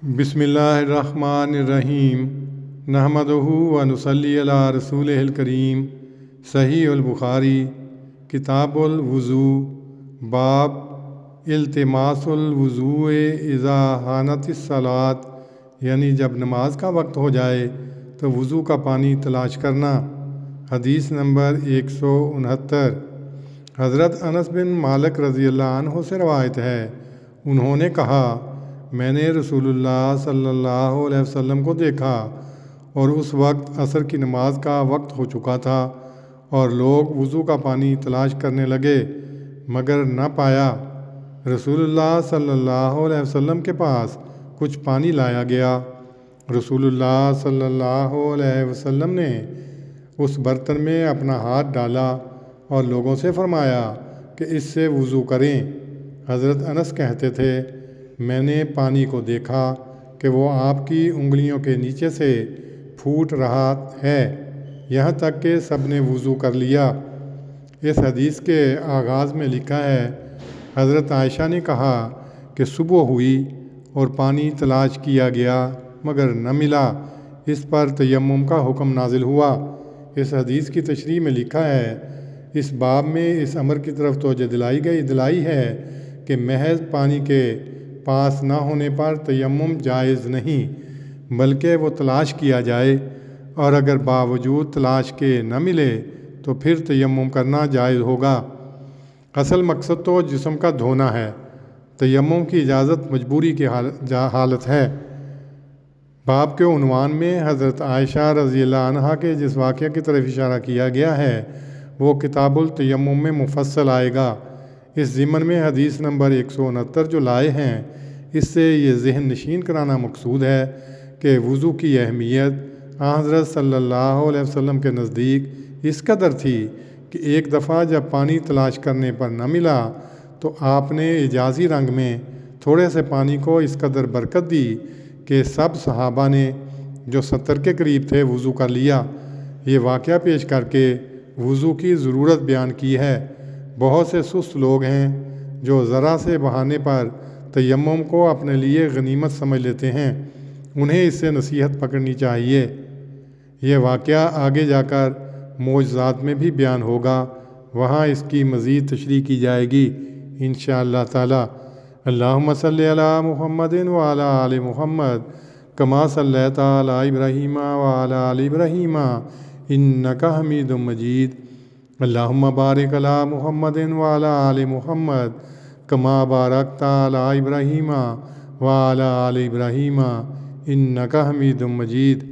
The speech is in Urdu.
بسم اللہ الرحمن الرحیم نحمدہ و نصلی علی رسولہ الکریم۔ صحیح البخاری کتاب الوضو باب التماس الوضوء اذا حانت الصلاۃ، یعنی جب نماز کا وقت ہو جائے تو وضو کا پانی تلاش کرنا۔ حدیث نمبر 169۔ حضرت انس بن مالک رضی اللہ عنہ سے روایت ہے، انہوں نے کہا، میں نے رسول اللہ صلی اللہ علیہ وسلم کو دیکھا اور اس وقت عصر کی نماز کا وقت ہو چکا تھا اور لوگ وضو کا پانی تلاش کرنے لگے مگر نہ پایا۔ رسول اللہ صلی اللہ علیہ وسلم کے پاس کچھ پانی لایا گیا۔ رسول اللہ صلی اللہ علیہ وسلم نے اس برتن میں اپنا ہاتھ ڈالا اور لوگوں سے فرمایا کہ اس سے وضو کریں۔ حضرت انس کہتے تھے، میں نے پانی کو دیکھا کہ وہ آپ کی انگلیوں کے نیچے سے پھوٹ رہا ہے، یہاں تک کہ سب نے وضو کر لیا۔ اس حدیث کے آغاز میں لکھا ہے، حضرت عائشہ نے کہا کہ صبح ہوئی اور پانی تلاش کیا گیا مگر نہ ملا، اس پر تیمم کا حکم نازل ہوا۔ اس حدیث کی تشریح میں لکھا ہے، اس باب میں اس امر کی طرف توجہ دلائی ہے کہ محض پانی کے پاس نہ ہونے پر تیمم جائز نہیں، بلکہ وہ تلاش کیا جائے، اور اگر باوجود تلاش کے نہ ملے تو پھر تیمم کرنا جائز ہوگا۔ اصل مقصد تو جسم کا دھونا ہے، تیمم کی اجازت مجبوری کی حالت ہے۔ باب کے عنوان میں حضرت عائشہ رضی اللہ عنہا کے جس واقعہ کی طرف اشارہ کیا گیا ہے وہ کتاب التیمم میں مفصل آئے گا۔ اس ضمن میں حدیث نمبر 169 جو لائے ہیں، اس سے یہ ذہن نشین کرانا مقصود ہے کہ وضو کی اہمیت حضرت صلی اللہ علیہ وسلم کے نزدیک اس قدر تھی کہ ایک دفعہ جب پانی تلاش کرنے پر نہ ملا تو آپ نے اجازی رنگ میں تھوڑے سے پانی کو اس قدر برکت دی کہ سب صحابہ نے جو 70 کے قریب تھے وضو کر لیا۔ یہ واقعہ پیش کر کے وضو کی ضرورت بیان کی ہے۔ بہت سے سست لوگ ہیں جو ذرا سے بہانے پر تیمم کو اپنے لیے غنیمت سمجھ لیتے ہیں، انہیں اس سے نصیحت پکڑنی چاہیے۔ یہ واقعہ آگے جا کر معجزات میں بھی بیان ہوگا، وہاں اس کی مزید تشریح کی جائے گی انشاءاللہ تعالی۔ اللہم صلی علی محمد وعلی آل محمد کما صلیت علی ابراہیم وعلی آل ابراہیم انک حمید مجید۔ اللہم بارک علی محمد وعلی آل محمد کما بارکت علی ابراہیم وعلی آل ابراہیم انک حمید مجید۔